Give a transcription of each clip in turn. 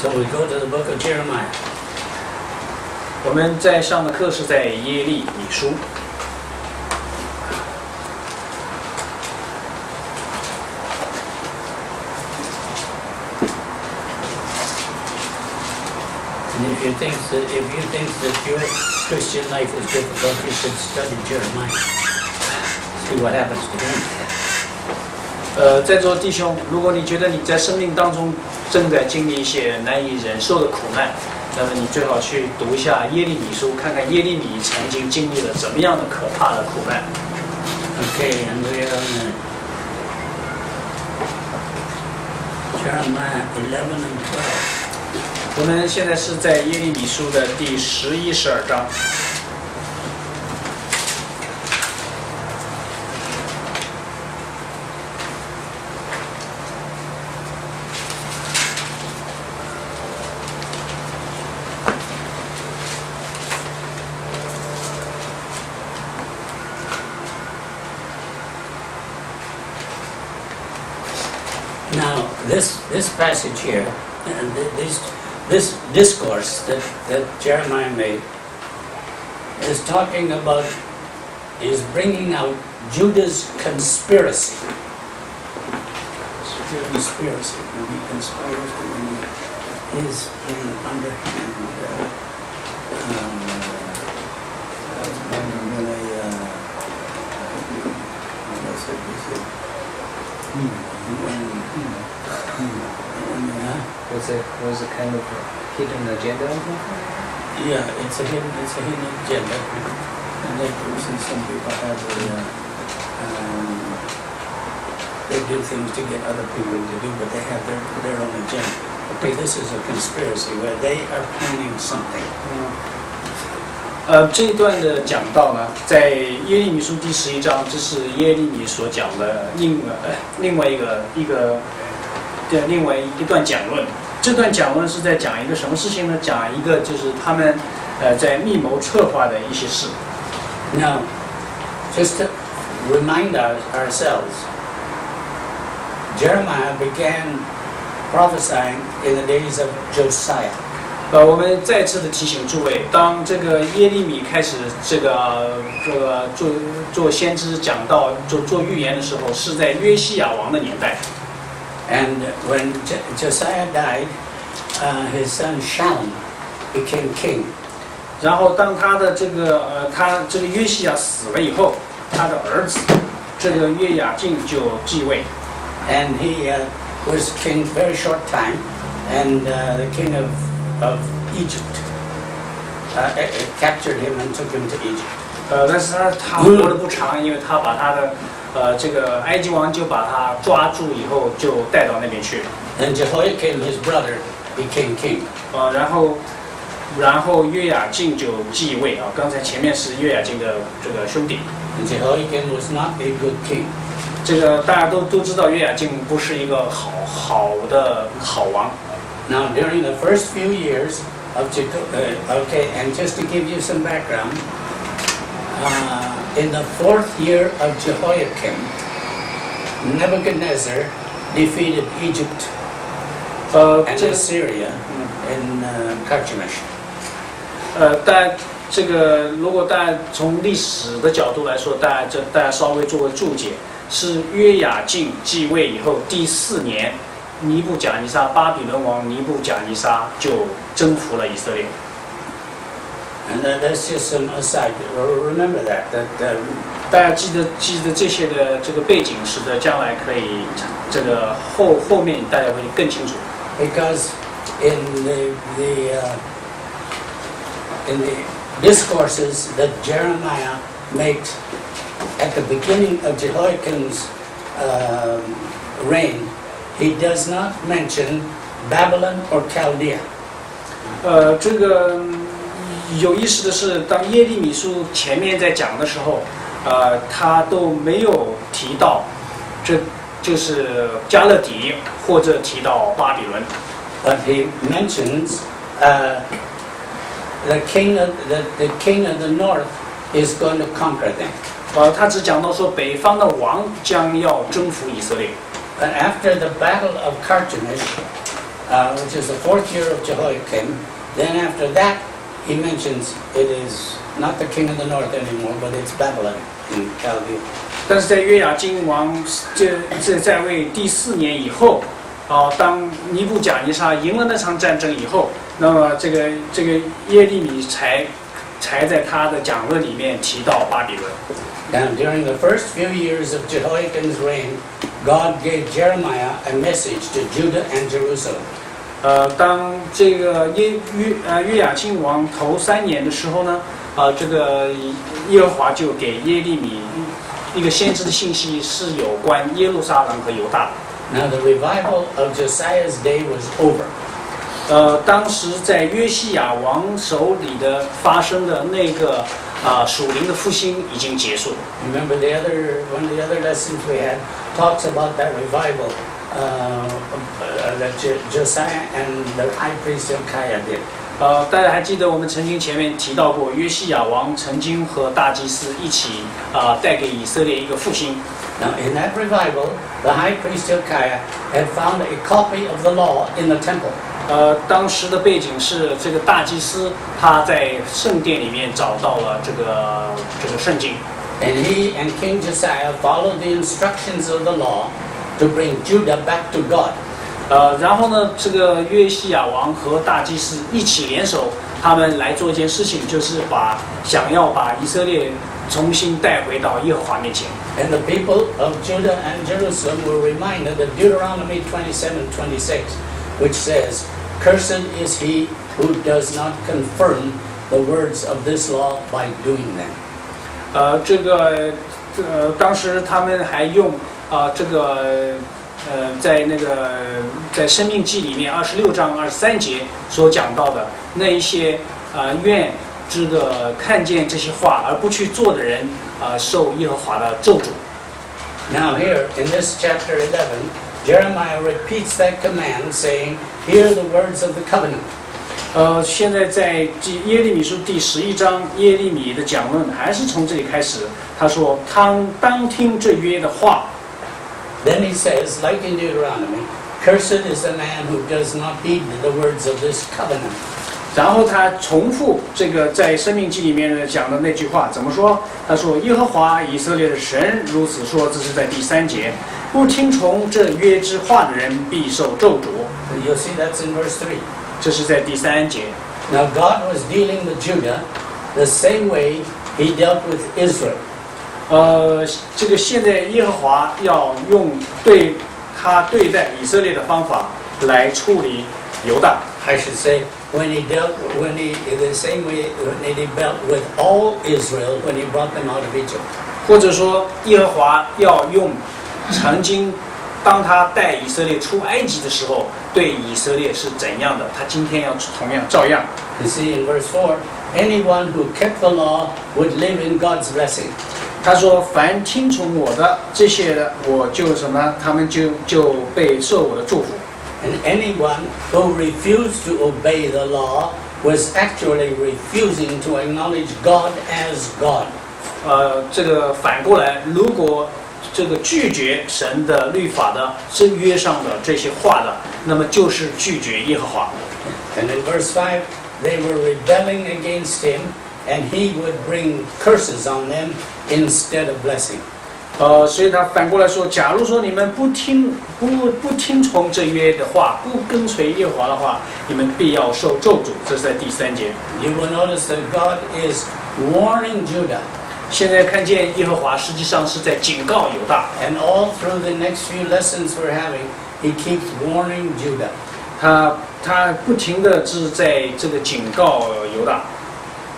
So we go to the book of Jeremiah. 我们在上的课是在耶利米书。And if you think that your Christian life is difficult, you should study Jeremiah. See what happens to him. 在座弟兄，如果你觉得你在生命当中正在经历一些难以忍受的苦难，那么你最好去读一下耶利米书，看看耶利米曾经经历了怎么样的可怕的苦难。Okay, and we are on Jeremiah 11 and 12. 我们现在是在耶利米书的第11、12章。Now, this passage here, and this discourse that Jeremiah made, is talking about, is bringing out Judah's conspiracy. Conspiracy. When he conspires, when he is underhand. Was it kind of a hidden agenda? Yeah, it's a hidden agenda. And that person, some people have they do things to get other people to do, but they have their own agenda. Okay, this is a conspiracy where they are planning something. 这一段的讲到呢，在耶利米书第11章，这是耶利米所讲的另外一段讲论。这段讲论是在讲一个什么事情呢？讲一个就是他们在密谋策划的一些事。Now, just to remind ourselves, Jeremiah began prophesying in the days of Josiah. 我们再次的提醒诸位，当这个耶利米开始这个做先知讲道、做预言的时候，是在约西亚王的年代。And when Josiah died, his son Shallum became king. 然后当他这个约西亚死了以后，他的儿子这个约雅敬就继位。And he was king very short time, and the king of Egypt captured him and took him to Egypt. 但是他活得不长，因为他把他的这个埃及王就把他抓住以后就带到那边去。And Jehoiakim, his brother, became king. 然后约雅敬就继位啊。刚才前面是约雅敬的这个兄弟。And Jehoiakim was not a good king. 这个大家都知道，约雅敬不是一个好王。Now, during the first few years of okay, and just to give you some background, in the 4th year of Jehoiakim, Nebuchadnezzar defeated Egypt and Assyria in Carchemish. 但这个如果大家从历史的角度来说，大家稍微做个注解，是约雅敬继位以后第4年。尼布甲尼撒，巴比伦王尼布甲尼撒就征服了以色列。And that's just an aside. Remember that. 大家记得这些的这个背景，使得将来可以这个后面大家会更清楚。Because in the discourses that Jeremiah makes at the beginning of Jehoiakim's reign, he does not mention Babylon or Chaldea. 这个有意思的是，当耶利米书前面在讲的时候，他都没有提到，这就是加勒底或者提到巴比伦。But he mentions the king of the north is going to conquer them. 他只讲到说北方的王将要征服以色列。But after the battle of Carchemish, which is the 4th year of Jehoiakim. Then after that, he mentions it is not the king of the north anymore, but it's Babylon in Chaldea. 但是在约雅斤王在位第4年以后，当尼布甲尼撒赢了那场战争以后，那么这个耶利米才在他的讲论里面提到巴比伦。Now, during the first few years of Jehoiakim's reign, God gave Jeremiah a message to Judah and Jerusalem. 当这个约雅斤王头3年的时候呢，这个耶和华就给耶利米一个先知的信息，是有关耶路撒冷和犹大。Now, the revival of Josiah's day was over. 当时在约西亚王手里的发生的那个属灵的复兴已经结束。Remember one of the other lessons we had talks about that revival that Josiah and the high priest Hilkiah did. 大家还记得我们曾经前面提到过，约西亚王曾经和大祭司一起带给以色列一个复兴。Now, in that revival, the high priest Hilkiah had found a copy of the law in the temple. 当时的背景是这个大祭司他在圣殿里面找到了这个圣经。And he and King Josiah followed the instructions of the law to bring Judah back to God. 然后呢，这个约西亚王和大祭司一起联手，他们来做一件事情，就是想要把以色列重新带回到耶和华面前。And the people of Judah and Jerusalem were reminded of Deuteronomy 27:26, which says, "Cursed is he who does not confirm the words of this law by doing them." 当时他们还用在生命记里面26章23节所讲到的那一些愿这个看见这些话而不去做的人受耶和华的咒诅。Now here in this chapter 11, Jeremiah repeats that command, saying, "Hear the words of the covenant." 现在在耶利米书第11章，耶利米的讲论还是从这里开始。他说：“当听这约的话。” Then he says, like in Deuteronomy, "Cursed is the man who does not heed the words of this covenant." 然后他重复这个在生命记里面讲的那句话，怎么说？他说：“耶和华以色列的神如此说。”这是在第3节。不听从这约之话的人，必受咒诅。You'll see that's in verse 3. 这是在第3节。Now God was dealing with Judah the same way he dealt with Israel. 这个现在耶和华要用对待以色列的方法来处理犹大。I should say, the same way when he dealt with all Israel when he brought them out of Egypt. 或者说，耶和华要用曾经当他带以色列出埃及的时候，对以色列是怎样的，他今天要同样照样。You see in verse 4, anyone who kept the law would live in God's blessing. 他说：“凡听从我的这些的，我就什么，他们就被受我的祝福。” And anyone who refused to obey the law was actually refusing to acknowledge God as God. 这个反过来，如果这个拒绝神的律法的这约上的这些话的，那么就是拒绝耶和华。And in verse 5, they were rebelling against him, and he would bring curses on them instead of blessing. 所以他反过来说，假如说你们不听从这约的话，不跟随耶和华的话，你们必要受咒诅。这是在第3节。You will notice that God is warning Judah. 现在看见耶和华实际上是在警告犹大。And all through the next few lessons we're having, he keeps warning Judah. 他不停的是在这个警告犹大。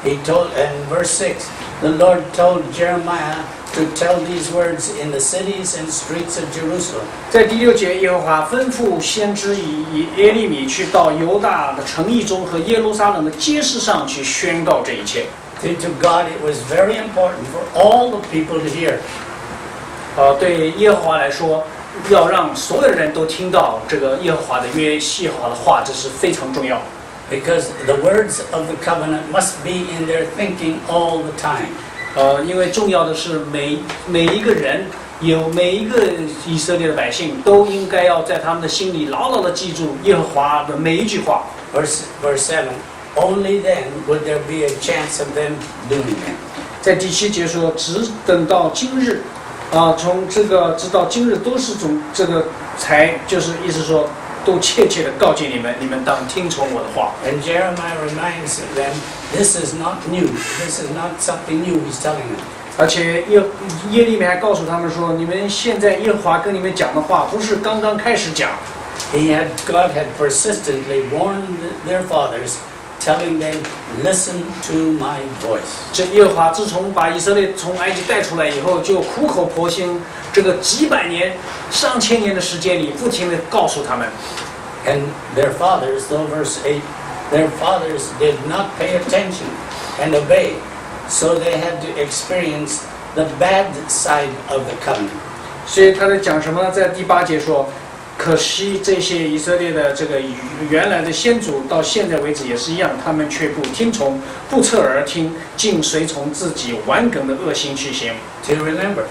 He told, in verse 6, the Lord told Jeremiah to tell these words in the cities and streets of Jerusalem. 在第6节，耶和华吩咐先知以耶利米去到犹大的城邑中和耶路撒冷的街市上去宣告这一切。See, to God, it was very important for all the people to hear. 对耶和华来说，要让所有人都听到这个耶和华的约、耶和华的话，这是非常重要。Because the words of the covenant must be in their thinking all the time. 因为重要的是每一个人每一个以色列的百姓都应该要在他们的心里牢牢地记住耶和华的每一句话。Verse 7, only then would there be a chance of them doing it. 在第7节说，直等到今日，从这个直到今日都是从这个才就是意思说，都切切地告诫你们，你们当听从我的话。And Jeremiah reminds them, this is not new. This is not something new he's telling them. 而且耶利米还告诉他们说，你们现在耶和华跟你们讲的话，不是刚刚开始讲。God had persistently warned their fathers, telling them, listen to my voice. 这耶和华自从把以色列从埃及带出来以后，就苦口婆心，这个几百年、上千年的时间里，不停地告诉他们。And their fathers, though verse 8, their fathers did not pay attention and obey, so they had to experience the bad side of the covenant. 所以他在讲什么呢？在第8节说，可惜这些以色列的这个原来的先祖到现在为止也是一样，他们却不听从，不侧耳听，竟随从自己顽梗的恶行去行。To remember,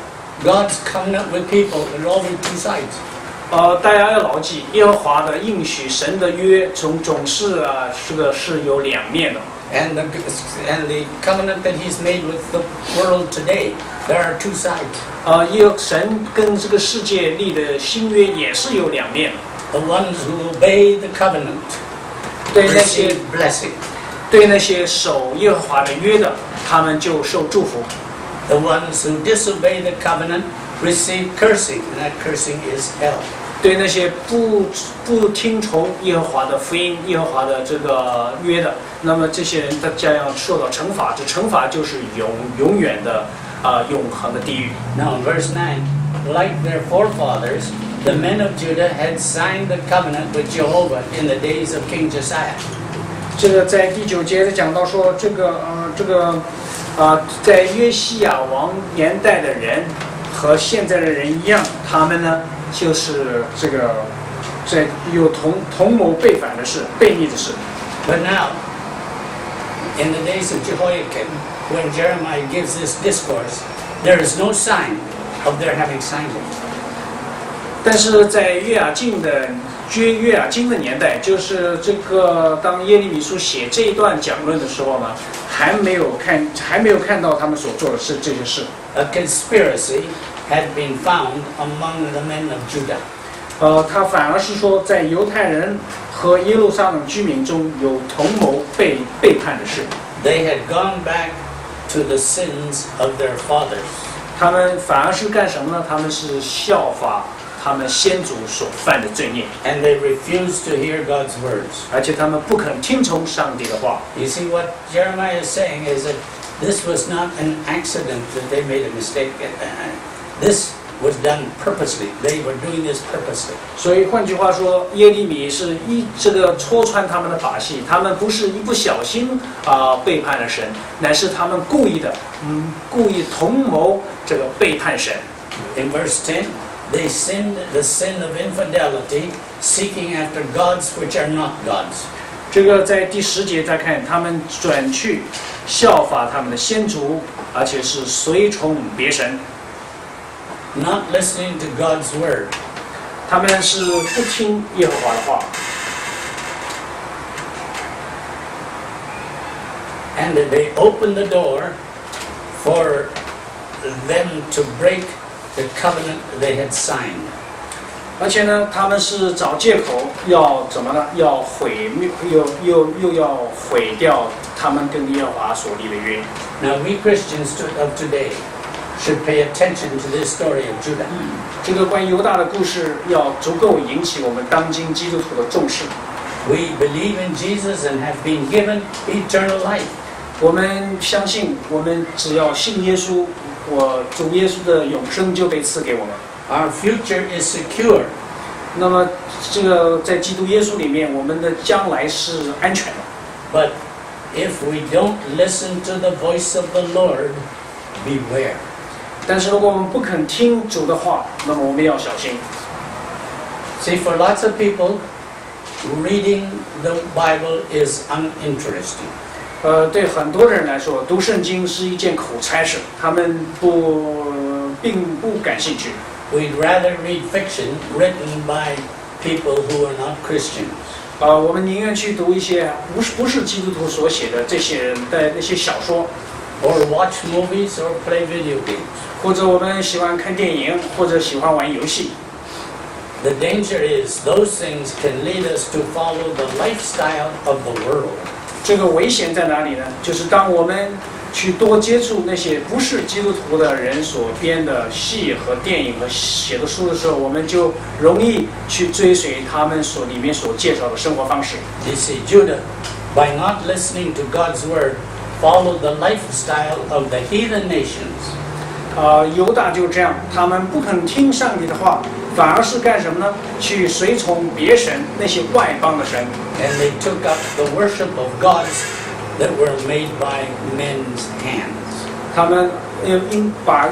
God's covenant with people is always two sides. 大家要牢记，耶和华的应许，神的约，总是是有两面的。And the covenant that He's made with the world today, there are two sides. 神跟这个世界立的新约也是有两面。The ones who obey the covenant 对那些 receive blessing. 对那些守耶和华的约的，他们就受祝福。The ones who disobey the covenant receive cursing, and that cursing is hell. 对那些不听从耶和华的福音、耶和华的这个约的，那么这些人他将要受到惩罚，这惩罚就是永远的永恒的地狱。Now, in verse 9, like their forefathers, the men of Judah had signed the covenant with Jehovah in the days of King Josiah. 这个在第9节讲到说，在约西亚王年代的人和现在的人一样，他们呢就是在有同谋背反的事、悖逆的事。But now, in the days of Jehoiakim, when Jeremiah gives this discourse, there is no sign of their having signed it. 但是在约雅敬的年代，就是当耶利米书写这一段讲论的时候呢，还没有看到他们所做的是这些事。A conspiracy had been found among the men of Judah. 他反而是说，在犹太人和耶路撒冷居民中有同谋背叛的事。They had gone back to the sins of their fathers. 他们反而是干什么呢？他们是效法他们先祖所犯的罪孽， And they refused to hear God's words. 而且他们不肯听从上帝的话。 You see, what Jeremiah is saying is that this was not an accident that they made a mistake. This was done purposely. They were doing this purposely. 所以换句话说，耶利米是戳穿他们的把戏，他们不是一不小心背叛了神，乃是他们故意同谋背叛神。 In verse 10, they sinned the sin of infidelity, seeking after gods which are not gods. 在第10节再看，他们转去效法他们的先祖，而且是随从别神。Not listening to God's word. 他们是不听耶和华的话。 And they opened the door for them to break the covenant they had signed. 而且呢，他们是找借口要怎么呢？要又要毁掉他们跟耶和华所立的约。 Now we Christians of today should pay attention to this story of Judah. 这个关于犹大的故事要足够引起我们当今基督徒的重视。 We believe in Jesus and have been given eternal life. 我们相信，我们只要信耶稣，主耶稣的永生就被赐给我们。 Our future is secure. 那么，在基督耶稣里面，我们的将来是安全的。 But if we don't listen to the voice of the Lord, beware. 但是如果我们不肯听主的话，那么我们要小心。 See, for lots of people, reading the Bible is uninteresting. 对很多人来说，读圣经是一件苦差事，他们不并不感兴趣。 We'd rather read fiction written by people who are not Christians. 我们宁愿去读一些不是基督徒所写的这些人的那些小说， Or watch movies or play video games. 或者我们喜欢看电影，或者喜欢玩游戏。 The danger is those things can lead us to follow the lifestyle of the world. 这个危险在哪里呢？就是当我们去多接触那些不是基督徒的人所编的戏和电影和写的书的时候，我们就容易去追随他们里面所介绍的生活方式。 You see, Judah, by not listening to God's word, followed the lifestyle of the heathen nations. 犹大就这样，他们不肯听上帝的话，反而是干什么呢？去随从别神，那些外邦的神。 And they took up the worship of gods that were made by men's hands. 他们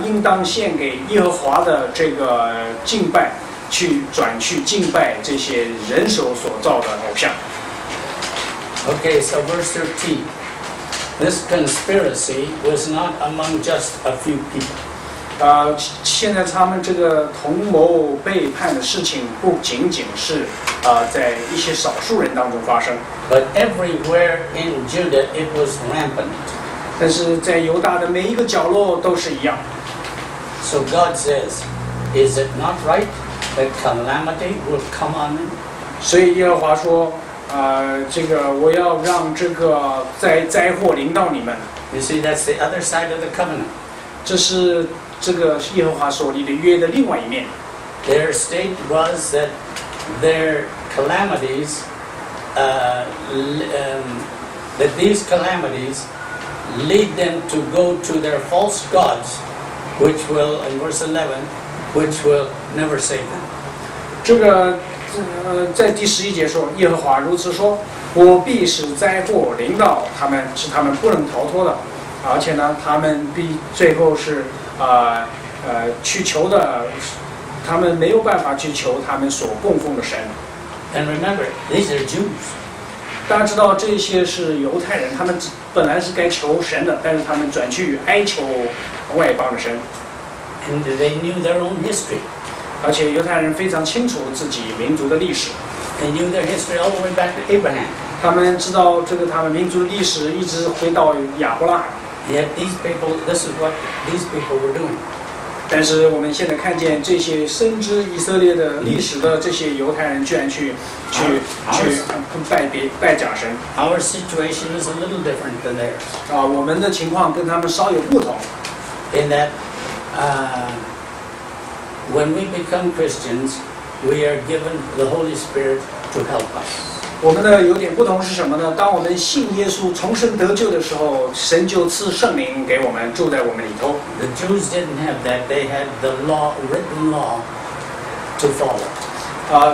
应当献给耶和华的这个敬拜，转去敬拜这些人手所造的偶像。 Okay, so verse 13. This conspiracy was not among just a few people. 现在他们这个同谋背叛的事情，不仅仅是在一些少数人当中发生， But everywhere in Judah it was rampant. 但是在犹大的每一个角落都是一样。 So God says, is it not right that calamity will come on them? 所以耶和华说，这个我要让这个灾祸临到你们。 You see, that's the other side of the covenant. 这是这个耶和华所立的约的另外一面。 Their state was that their calamities, that these calamities lead them to go to their false gods, which will, in verse 11, which will never save them. 这个在第11节说，耶和华如此说：我必使灾祸临到他们，是他们不能逃脱的，而且呢，他们必最后是去求的，他们没有办法去求他们所供奉的神。 And remember, these are Jews. 大家知道这些是犹太人，他们本来是该求神的，但是他们转去哀求外邦的神。 And they knew their own history. 而且犹太人非常清楚自己民族的历史， They knew their history all the way back to Abraham. 他们知道他们民族的历史一直回到亚伯拉罕。 Yet these people, this is what these people were doing. 但是我们现在看见这些深知以色列的历史的这些犹太人，居然去拜假神。 Our situation is a little different than theirs. 我们的情况跟他们稍有不同。 In that, when we become Christians, we are given the Holy Spirit to help us. 我们的有点不同是什么呢？当我们信耶稣重生得救的时候，神就赐圣灵给我们，住在我们里头。 The Jews didn't have that. They had the law, written law, to follow.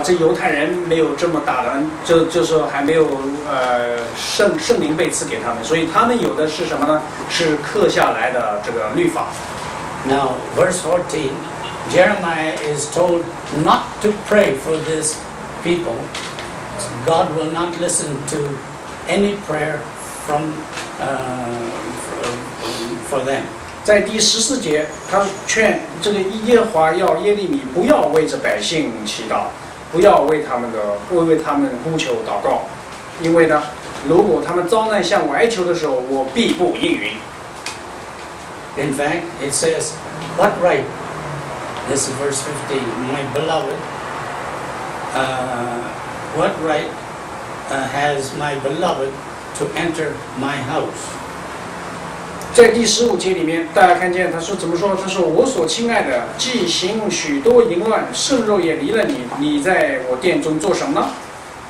这犹太人没有这么大的恩，就是还没有圣灵被赐给他们，所以他们有的是什么呢？是刻下来的这个律法。 Now, verse 14, Jeremiah is told not to pray for this people. God will not listen to any prayer for them. 在第14节，他劝这个耶和华要耶利米不要为这百姓祈祷，不要为他们呼求祷告，因为呢，如果他们遭难向我哀求的时候，我必不应允。 In fact, it says, what right, this is verse 15, my beloved, what right has my beloved to enter my house? 在第15节里面，大家看见他说怎么说？他说：“我所亲爱的，既行许多淫乱，圣肉也离了你，你在我殿中做什么呢？”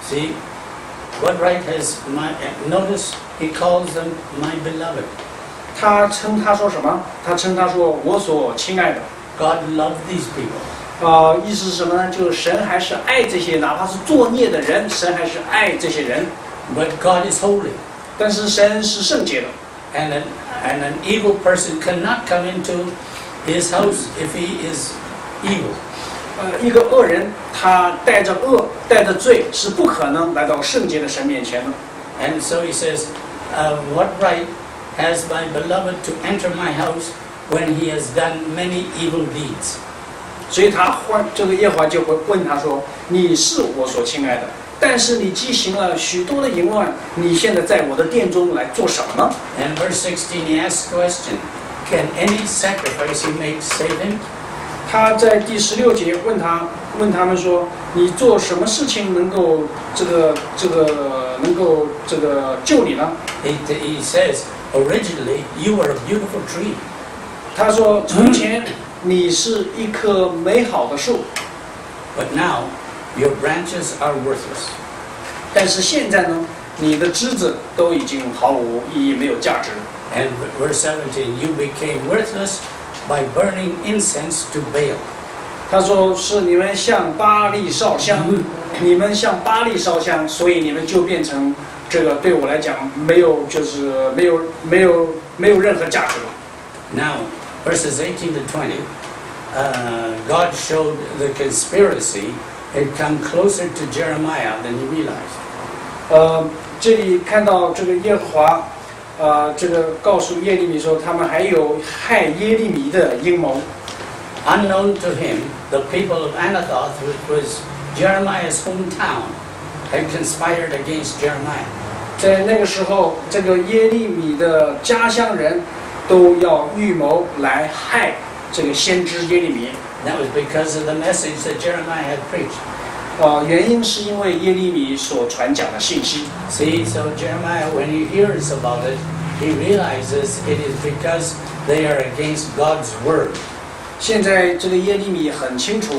See, what right has my, notice he calls them my beloved. 他称他说什么？他称他说我所亲爱的。 God loved these people. 意思是什么呢？就是神还是爱这些，哪怕是作孽的人，神还是爱这些人。 But God is holy. 但是神是圣洁的。 And an evil person cannot come into his house if he is evil. 一个恶人，他带着恶、带着罪，是不可能来到圣洁的神面前的。 And so he says, what right has my beloved to enter my house when he has done many evil deeds. 所以这个耶和华就会问他说：“你是我所亲爱的，但是你既行了许多的淫乱，你现在在我的殿中来做什么呢？” And verse 16, he asks the question, can any sacrifice he makes save him? 他在第16节问他们说：“你做什么事情能够救你呢？” He says, originally, you were a beautiful tree. 他说：“从前你是一棵美好的树， But now, your branches are worthless. 但是现在呢，你的枝子都已经毫无意义，没有价值。” And verse 17, you became worthless by burning incense to Baal. 他说：“是你们向巴力烧香，你们向巴力烧香，所以你们就变成这个对我来讲没有任何价值了。” Now, verses 18 to 20, God showed the conspiracy had come closer to Jeremiah than he realized. 这里看到这个耶和华，这个告诉耶利米说，他们还有害耶利米的阴谋。Unknown to him, the people of Anathoth, which was Jeremiah's hometown, had conspired against Jeremiah. 在那个时候，这个耶利米的家乡人都要预谋来害这个先知耶利米。 That was because of the message that Jeremiah had preached. 原因是因为耶利米所传讲的信息。 See, so Jeremiah, when he hears about it, he realizes it is because they are against God's word. 现在这个耶利米很清楚，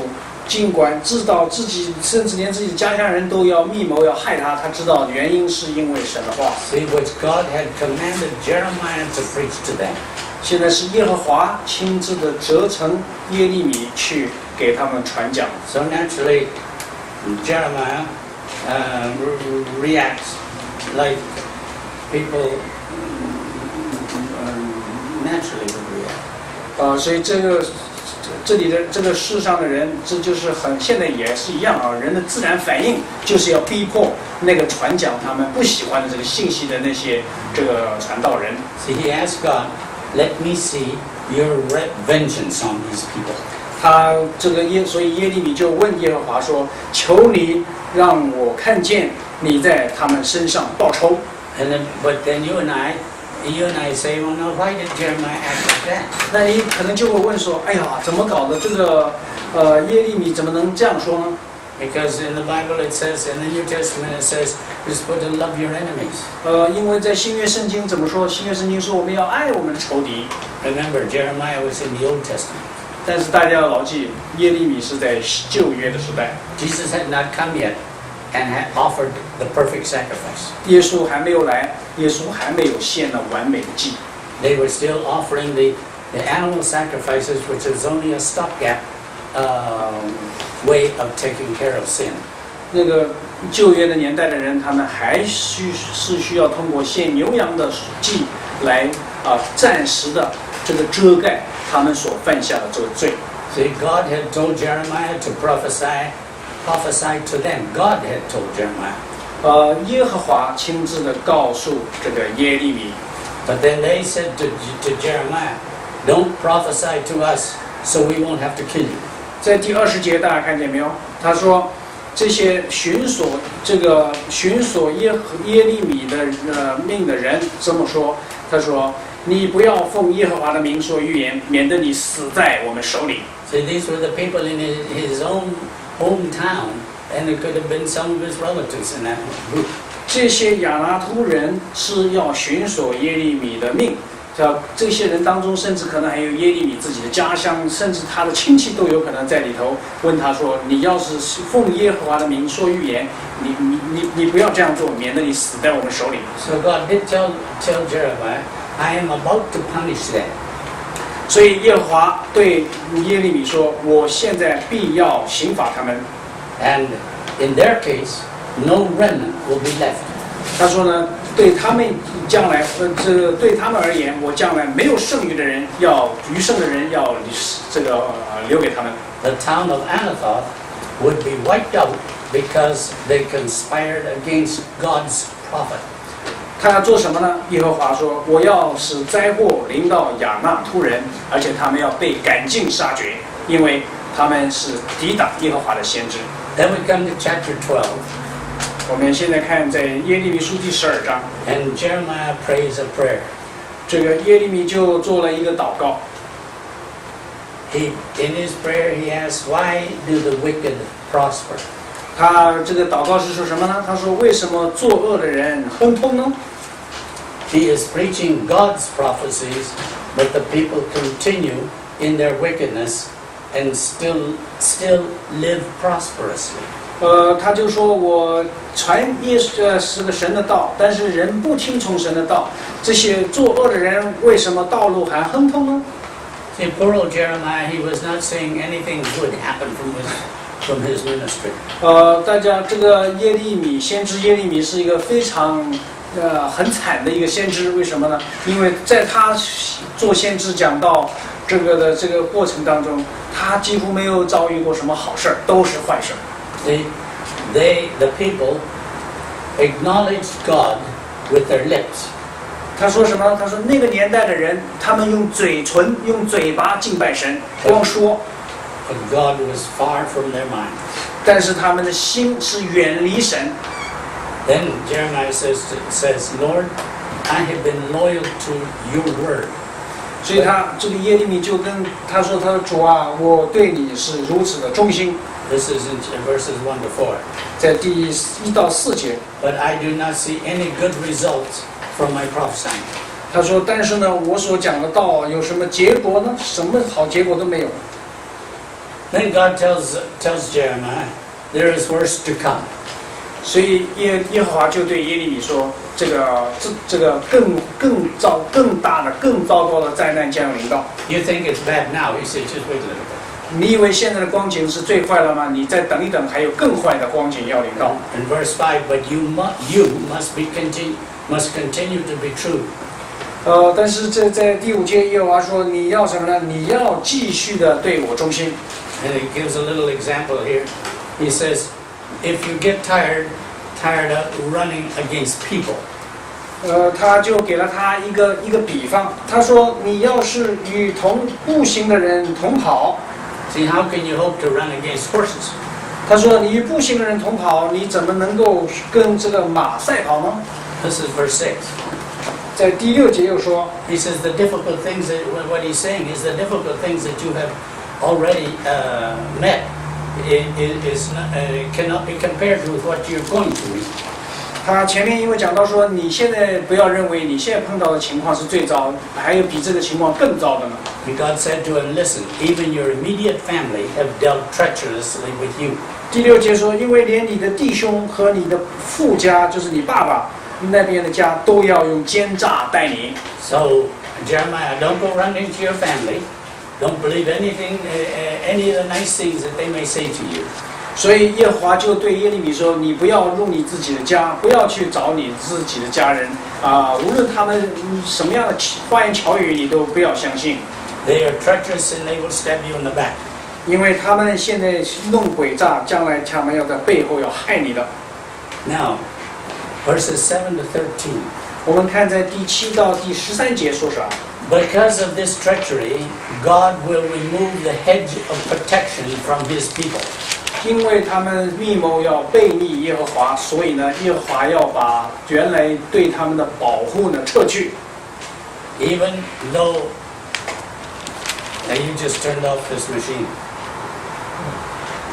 尽管知道自己，甚至连自己的家乡人都要密谋要害他，他知道原因是因为神的话。 See, which God had commanded Jeremiah to preach to them. 现在是耶和华亲自的责成耶利米去给他们传讲。 So naturally, Jeremiah reacts like people naturally would react. 所以这里的这个世上的人，这就是现在也是一样啊，人的自然反应就是要逼迫那个传讲他们不喜欢的这个信息的那些这个传道人。 See, he asked God, let me see your vengeance on these people. 他这个所以耶利米就问耶和华说：“求你让我看见你在他们身上报仇。” But then you and I say, well, no, why did Jeremiah act like that? 那你可能就会问说：“哎呀，怎么搞的？这个耶利米怎么能这样说呢？” Because in the Bible it says, in the New Testament it says, you're supposed to love your enemies. 因为在新约圣经怎么说？新约圣经说我们要爱我们的仇敌。 Remember, Jeremiah was in the Old Testament. 但是大家要牢记，耶利米是在旧约的时代， Jesus had not come yet and had offered the perfect sacrifice. 耶稣还没有来，耶稣还没有献了完美的祭。 They were still offering the animal sacrifices, which was only a stopgap way of taking care of sin. 那个旧约的年代的人，他们还需要通过献牛羊的祭来暂时的这个遮盖他们所犯下的这个罪。 See, God had told Jeremiah to prophesy to them. God had told Jeremiah. 耶和华亲自的告诉这个耶利米， But then they said to Jeremiah, don't prophesy to us so we won't have to kill you. 在第20节大家看见没有？他说这些寻索耶利米的命的人这么说，他说你不要奉耶和华的名说预言，免得你死在我们手里。 See, these were the people in his own hometown, and it could have been some of his relatives in that group. 这些亚拿突人是要寻索耶利米的命，这些人当中，甚至可能还有耶利米自己的家乡，甚至他的亲戚都有可能在里头。问他说：“你要是奉耶和华的名说预言，你不要这样做，免得你死在我们手里。” So God did tell Jeremiah, I am about to punish them. 所以耶和华对耶利米说：“我现在必要刑罚他们。” And in their case, no remnant will be left. 他说呢，对他们将来，对他们而言，我将来没有剩余的人，余剩的人要留给他们。The town of Anathoth would be wiped out because they conspired against God's prophet. 他要做什么呢？耶和华说：“我要使灾祸临到亚纳突人，而且他们要被赶尽杀绝，因为他们是抵挡耶和华的先知。” Then we come to chapter 12, 我们现在看在耶利米书第12章， and Jeremiah prays a prayer. 这个耶利米就做了一个祷告。In his prayer, he asks, "Why do the wicked prosper?" 他这个祷告是说什么呢？他说：“为什么作恶的人亨通呢？” He is preaching God's prophecies, but the people continue in their wickedness and still live prosperously. 他就说我传是个神的道，但是人不听从神的道，这些作恶的人为什么道路还亨通呢？ See, poor old Jeremiah, he was not seeing anything good happen from his ministry. 大家这个先知耶利米是一个非常很惨的一个先知，为什么呢？因为在他做先知讲到这个过程当中，他几乎没有遭遇过什么好事儿，都是坏事儿。The people acknowledged God with their lips. 他说什么？他说那个年代的人，他们用嘴巴敬拜神，光说， But God was far from their minds. 但是他们的心是远离神。 Then Jeremiah says, "Lord, I have been loyal to your word." 所以这个耶利米就跟他说：“他说主啊，我对你是如此的忠心。” This is in verses 1 to 4. 在第1到4节， But I do not see any good results from my prophesying. 他说：“但是呢，我所讲的道有什么结果呢？什么好结果都没有。” Then God tells Jeremiah, "There is worse to come." 所以耶和华就对耶利米说：“这个更大的、更糟糕的灾难将要临到。 You think it's bad now? He said, "Just wait a little bit." 你以为现在的光景是最坏了吗？你再等一等，还有更坏的光景要临到。” In verse 5, "But you must continue to be true." 但是这在第5节耶和華說：“你要什麼呢？你要繼續的對我忠心。” And he gives a little example here. He says, "If you get tired of running against people." 他就给了他一个比方，他说：“你要是与步行的人同跑， See, how can you hope to run against horses? 他说你与步行的人同跑，你怎么能够跟这个马赛跑呢？” This is verse 6. 在第6节又說 He says the difficult things what he's saying is the difficult things that you have already met cannot be compared with what you're going to meet. 他前面因为讲到说，你现在不要认为你现在碰到的情况是最糟，还有比这个情况更糟的呢。And God said to him, "Listen, even your immediate family have dealt treacherously with you." 第6节说，因为连你的弟兄和你的父家，就是你爸爸那边的家，都要用奸诈待你。 So, Jeremiah, don't go running to your family. Don't believe anything, any of the nice things that they may say to you. 所以耶和华就对耶利米说：“你不要入你自己的家，不要去找你自己的家人无论他们什么样的花言巧语，你都不要相信， They are treacherous and they will stab you in the back. 因为他们现在弄诡诈，将来他们要在背后要害你的。” Now, verses 7 to 13. 我们看在第7到第13节说啥？ Because of this treachery, God will remove the hedge of protection from his people. 因为他们密谋要背逆耶和华，所以呢，耶和华要把原来对他们的保护呢撤去。 Even though now you just turned off this machine.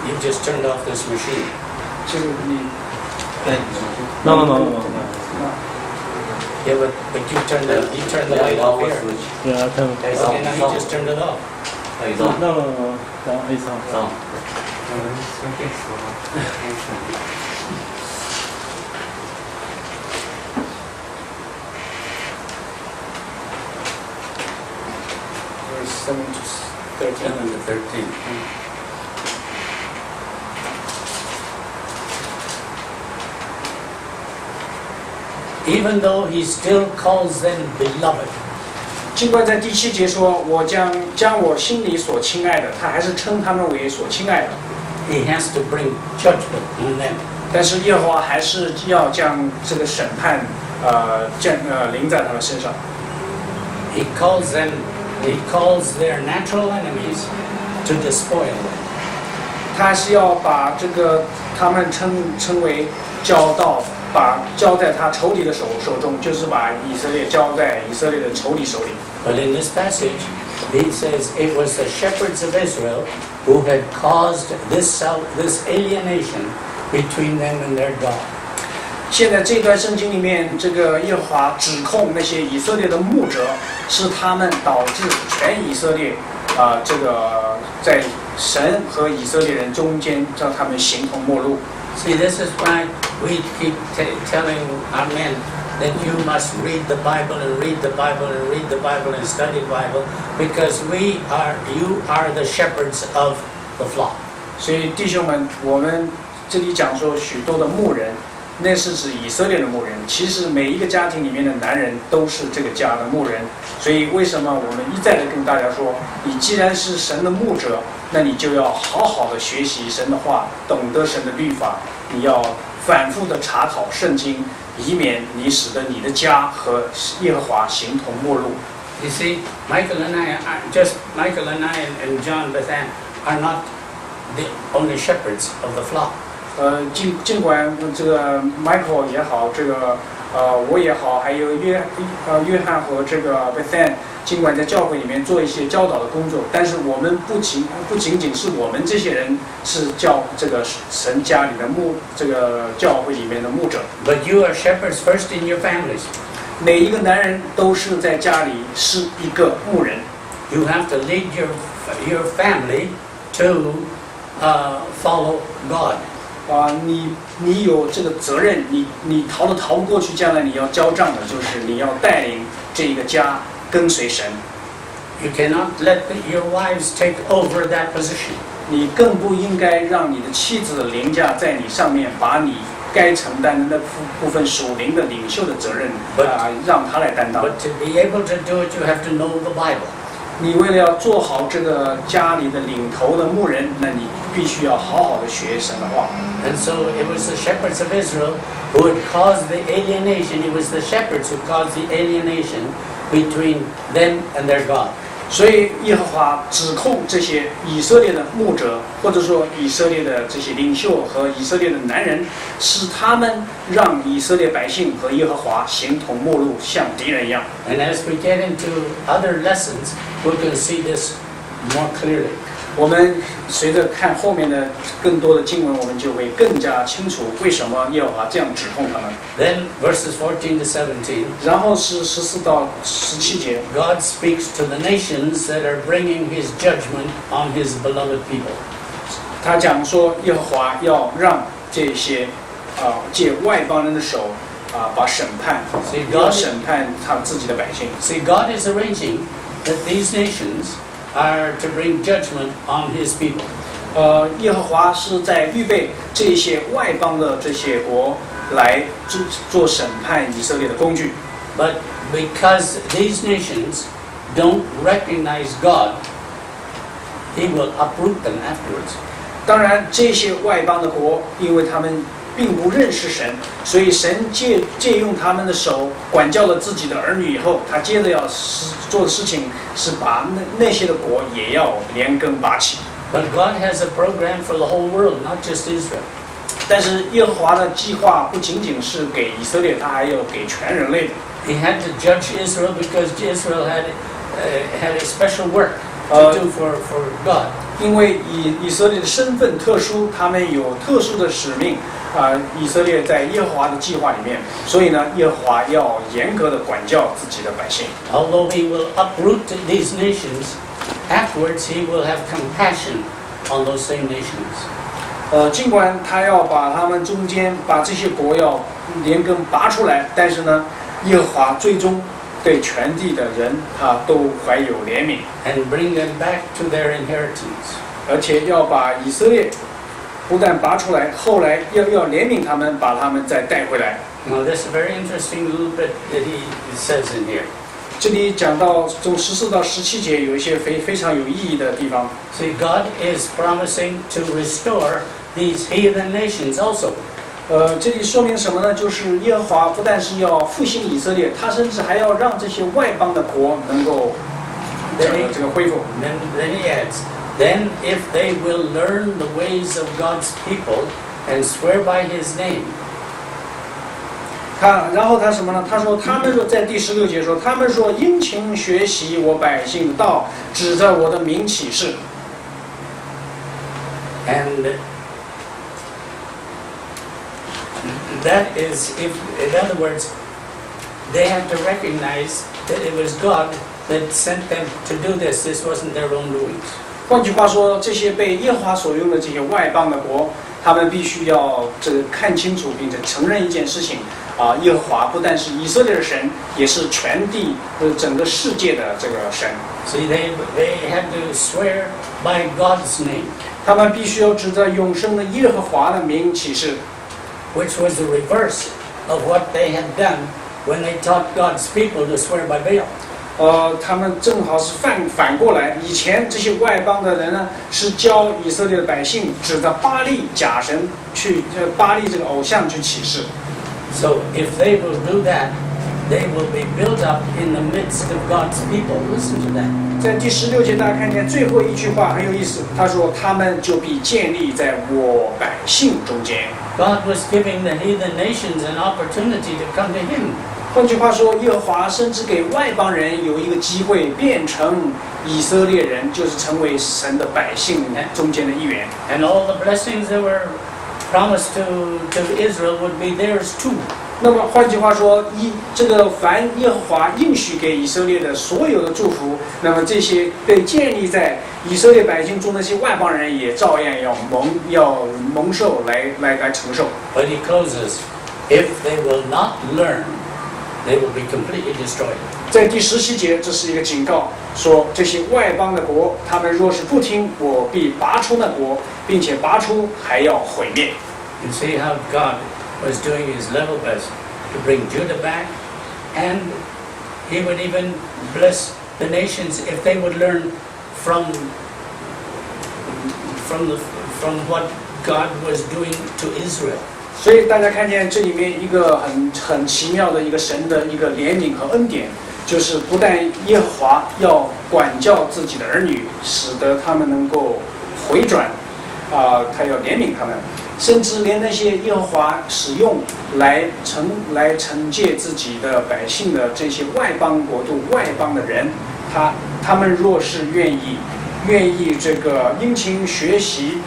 You just turned off this machine. 就是你 No. Yeah, but you turned the light off here. Yeah, I can. Okay, now you just turned it off. No. It's on. Verse 7 to 13. 7 to 13. Even though he still calls them beloved. 尽管在第7节说，我将我心里所亲爱的，他还是称他们为所亲爱的。 He has to bring judgment on them. 但是耶和华还是要将这个审判临在他们身上。He calls their natural enemies to despoil them. 他是要把这个他们称为把交在他仇敌的手中，就是把以色列交在以色列的仇敌手里。But in this passage, he says it was the shepherds of Israel who had caused this alienation between them and their God. 现在这段圣经里面，这个耶和华指控那些以色列的牧者，是他们导致全以色列这个在神和以色列人中间让他们形同陌路。See, this is why we keep telling our men that you must read the Bible and read the Bible and read the Bible and study the Bible, because you are the shepherds of the flock. 所以弟兄们，我们这里讲说许多的牧人，那是指以色列的牧人。其实每一个家庭里面的男人都是这个家的牧人。所以为什么我们一再的跟大家说，你既然是神的牧者，那你就要好好的学习神的话，懂得神的律法，你要反复的查考圣经，以免你使得你的家和耶和华形同陌路。You see, Michael and I and John Bethan are not the only shepherds of the flock. 尽管这个 Michael 也好，这个我也好，还有约翰和这个 Bethan， 尽管在教会里面做一些教导的工作，但是我们不仅仅是我们这些人是这个神家里的这个教会里面的牧者。But you are shepherds first in your families. 每一个男人都是在家里是一个牧人。You have to lead your family to follow God. 你有这个责任，你逃不过去，将来你要交账的，就是你要带领这一个家跟随神。You cannot let your wives take over that position. 你更不应该让你的妻子凌驾在你上面，把你该承担的那部分属灵的领袖的责任让他来担当。But to be able to do it, you have to know the Bible. 你为了要做好这个家里的领头的牧人，那你必须要好好的学神的话。And so it was the shepherds of Israel who had caused the alienation. It was the shepherds who caused the alienation between them and their God. 所以耶和华指控这些以色列的牧者，或者说以色列的这些领袖和以色列的男人，使他们让以色列百姓和耶和华形同陌路，像敌人一样。And as we get into other lessons, we're going to see this more clearly. 我们随着看后面的更多的经文，我们就会更加清楚为什么耶和华这样指控他们。Then verses 14 to 17. 然后是14到17节 God speaks to the nations that are bringing His judgment on His beloved people. 他讲说耶和华要让这些借外邦人的手把审判要审判他自己的百姓。 See, God is arranging that these nations are to bring judgment on His people. 耶和华是在预备这些外邦的这些国来做审判以色列的工具。 But because these nations don't recognize God, He will uproot them afterwards. 当然，这些外邦的国，因为他们并不认识神，所以神借用他们的手管教了自己的儿女以后，他接着要做的事情是把那些的国也要连根拔起。 But God has a program for the whole world, not just Israel. 但是耶和华的计划不仅仅是给以色列，他还要给全人类的。 He had to judge Israel because Israel had a special work to do for God. 因为以色列的身份特殊，他们有特殊的使命。以色列在耶和华的计划里面，所以呢，耶和华要严格的管教自己的百姓。 Although He will uproot these nations, afterwards He will have compassion on those same nations. 尽管他要把他们中间把这些国要连根拔出来，但是呢，耶和华最终对全地的人都怀有怜悯， And bring them back to their inheritance. 而且要把以色列不但拔出来，后来要怜悯他们，把他们再带回来。 Now, this is a very interesting little bit that He says in here. 这里讲到从14到17节有一些非常有意义的地方。 See, God is promising to restore these heathen nations also. 这里说明什么呢？就是耶和华不但是要复兴以色列，他甚至还要让这些外邦的国能够这个恢复。Then he adds, then if they will learn the ways of God's people and swear by his name. 然后他什么呢？他说他们说在第16节说，他们说殷勤学习我百姓的道，指着我的名起誓。And that is, if, in other words, they have to recognize that it was God that sent them to do this. This wasn't their own doings. 换句话说，这些被耶和华所用的这些外邦的国，他们必须要看清楚，并且承认一件事情啊，耶和华不但是以色列的神，也是全地整个世界的这个神。See, they had to swear by God's name, 他们必须要指着永生的耶和华的名起誓。which was the reverse of what they had done when they taught God's people to swear by Baal. 他们正好是反过来，以前这些外邦的人呢，是教以色列的百姓指着巴力假神去巴力这个偶像去起誓。So if they will do that, they will be built up in the midst of God's people. Listen to that. 在第16节，大家看见最后一句话很有意思，他说：“他们就必建立在我百姓中间。” God was giving the heathen nations an opportunity to come to Him. 换句话说，耶和华甚至给外邦人有一个机会变成以色列人，就是成为神的百姓中间的一员。And all the blessings that were promised to Israel would be theirs too. 那么换句话说，这个凡耶和华应许给以色列的所有的祝福，那么这些被建立在以色列百姓中的那些外邦人，也照样要蒙受来承受。But he closes, if they will not learn, they will be completely destroyed. 在第17节，这是一个警告，说这些外邦的国，他们若是不听，我必拔出那国，并且拔出还要毁灭。You see how God was doing his level best to bring Judah back, and he would even bless the nations if they would learn from what God was doing to Israel. 所以大家看见这里面一个很奇妙的一个神的一个怜悯和恩典，就是不但耶和华要管教自己的儿女，使得他们能够回转，他要怜悯他们，甚至连那些耶和华使用来惩戒自己的百姓的这些外邦国度、外邦的人，他们若是愿意这个殷勤学习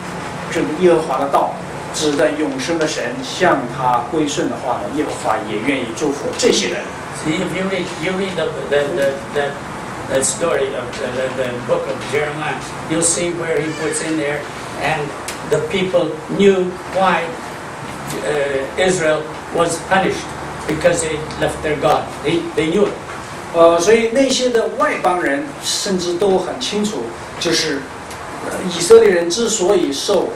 这个耶和华的道，指着永生的神向他归顺的话呢，耶和华也愿意祝福这些人。See, if you read that story of the book of Jeremiah, you'll see where he puts in there, and the people knew why Israel was punished because they left their God. They knew it. 所以那些的外邦人甚至都很清楚，就是以色列人之所以受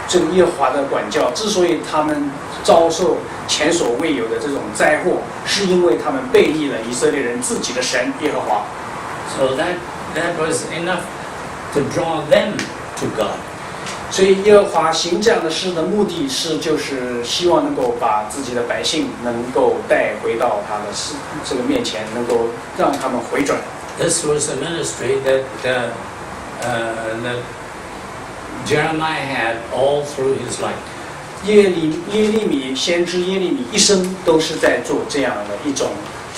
这个耶和华的管教，之所以他们遭受前所未有的这种灾祸，是因为他们背离了以色列人自己的神耶和华。So that was enough to draw them to God. 所以耶和华行这样的事的目的是，就是希望能够把自己的百姓能够带回到他的这个面前，能够让他们回转。This was the ministry that Jeremiah had all through his life. 耶利米先知耶利米一生都是在做这样的一种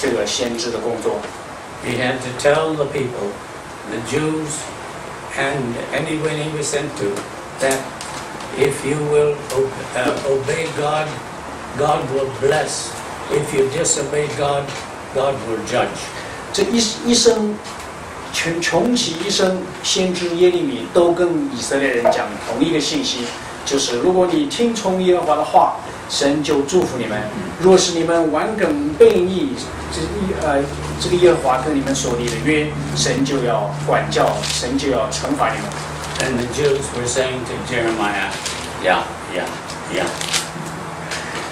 这个先知的工作。He had to tell the people, the Jews, and anyone he was sent to, that if you will obey God, God will bless. If you disobey God, God will judge. 这一生穷其一生，先知耶利米都跟以色列人讲同一个信息，就是如果你听从耶和华的话，神就祝福你们；若是你们顽梗悖逆，这个耶和华跟你们所立的约，神就要管教，神就要惩罚你们。And the Jews were saying to Jeremiah, yeah,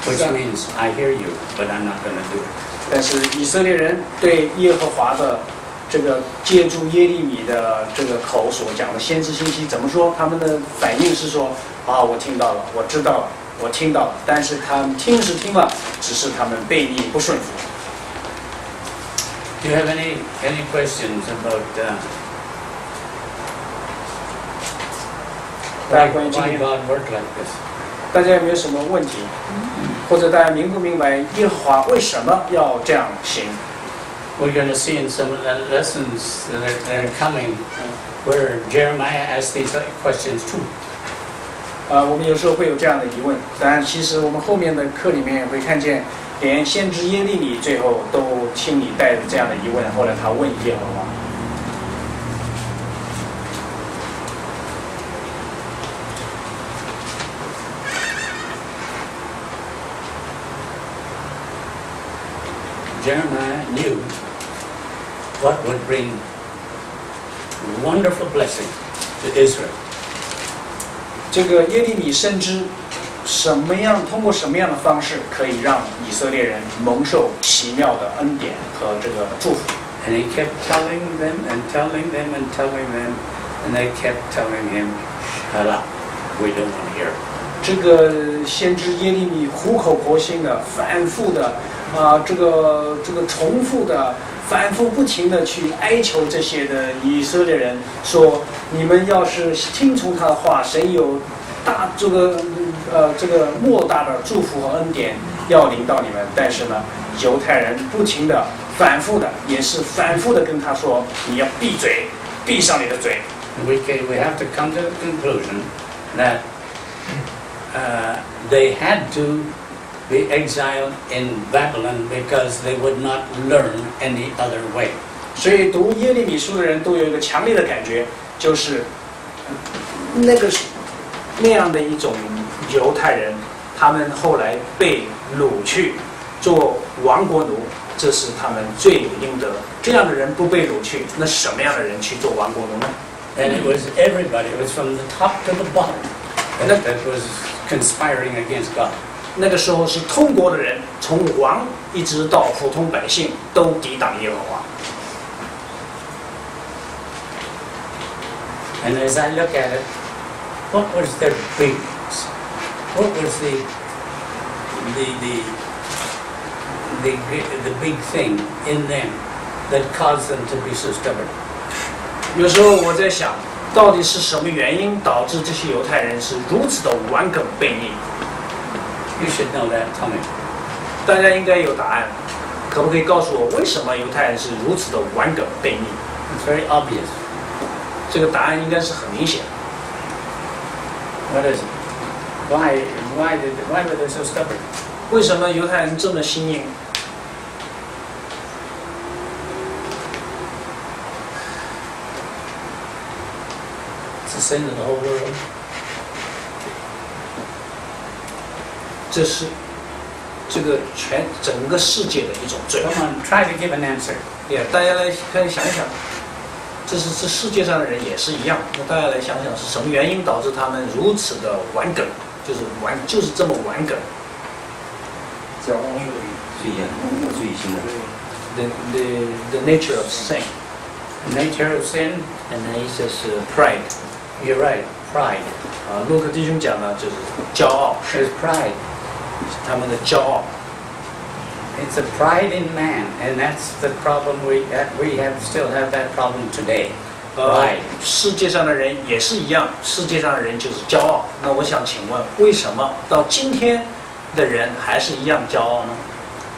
which means I hear you, but I'm not going to do it. 但是以色列人对耶和华的这个借助耶利米的这个口所讲的先知信息怎么说？他们的反应是说：我听到了，我知道了，我听到了，但是他们听是听了，只是他们悖逆不顺服。Do you have any questions about why God worked like this? 大家有没有什么问题？或者大家明不明白耶和华为什么要这样行？ We're going to see in some of the lessons that are coming where Jeremiah asked these questions too. 我们有时候会有这样的疑问，当然，其实我们后面的课里面也会看见，连先知耶利米最后都心里带着这样的疑问，后来他问耶和华。Jeremiah knew what would bring wonderful blessing to Israel. 这个耶利米深知通过什么样的方式可以让以色列人蒙受奇妙的恩典和这个祝福。And he kept telling them and telling them and telling them, and they kept telling him, "Shut up, we don't want to hear." 这个先知耶利米苦口婆心的、反复的这个重复的、反复不停的去哀求这些的以色列人说：你们要是听从他的话，神有大这个莫大的祝福和恩典要临到你们。但是呢，犹太人不停的、反复的，也是反复的跟他说：你要闭嘴，闭上你的嘴。We have to come to the conclusion that they had to be exiled in Babylon because they would not learn any other way. 所以读耶利米书的人都有一个强烈的感觉，就是那样的一种犹太人，他们后来被掳去做亡国奴，这是他们罪有应得。这样的人不被掳去，那什么样的人去做亡国奴呢？ And it was everybody. It was from the top to the bottom that was conspiring against God. 那个时候是通国的人，从王一直到普通百姓都抵挡耶和华。And as I look at it, what was their bigness? What was the big thing in them that caused them to be so stubborn? 有时候我在想，到底是什么原因导致这些犹太人是如此的顽梗悖逆？ You should know that, tell me. 大家应该有答案，可不可以告诉我为什么犹太人是如此的顽梗悖逆？ It's very obvious. 这个答案应该是很明显。 What is it? Why were they so stubborn? 为什么犹太人这么心硬？ It's the sin of the whole world. 这是这个整个世界的一种罪。 Come on, try to give an answer. 大家来想一想，这世界上的人也是一样。那大家来想想是什么原因导致他们如此的顽梗，就是这么顽梗。骄傲，罪行的。 The nature of sin. The nature of sin. And then he says pride. You're right, pride. 路克弟兄讲呢，就是骄傲， There's pride. 他们的骄傲。 It's a pride in man, and that's the problem we still have that problem today. Pride. 世界上的人也是一样，世界上的人就是骄傲。那我想请问，为什么到今天的人还是一样骄傲呢？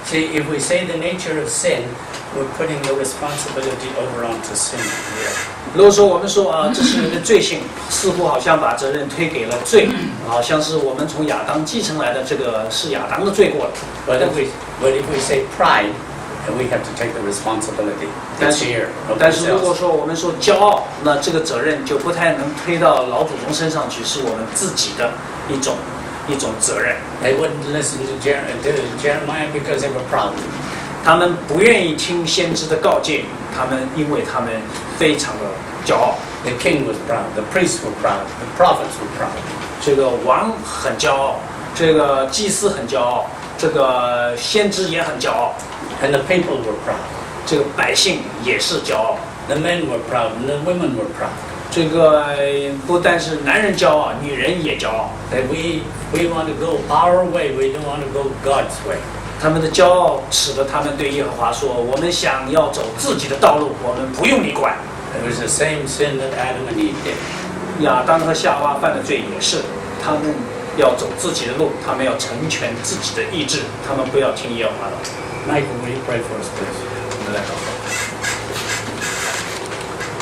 See, if we say the nature of sin, we're putting the responsibility over onto sin. 如果说我们说这是人的罪性，似乎好像把责任推给了罪，好像是我们从亚当继承来的，这个是亚当的罪过了。But if we say pride, then we have to take the responsibility. That's here. 但是如果说我们说骄傲，那这个责任就不太能推到老祖宗身上去，是我们自己的一种责任。 They wouldn't listen to Jeremiah because they were proud. 他们不愿意听先知的告诫，因为他们非常的骄傲。 The king was proud. The priests were proud. The prophets were proud. 这个王很骄傲，这个祭司很骄傲，这个先知也很骄傲， And the people were proud. 这个百姓也是骄傲。 The men were proud and the women were proud. 这个不但是男人骄傲，女人也骄傲。That we want to go our way, we don't want to go God's way. 他们的骄傲使得他们对耶和华说：“我们想要走自己的道路，我们不用你管。” It was the same sin that Adam and Eve did. 亚当和夏娃犯的罪也是，他们要走自己的路，他们要成全自己的意志，他们不要听耶和华的。Michael, will you pray for us, please? 我们来祷告。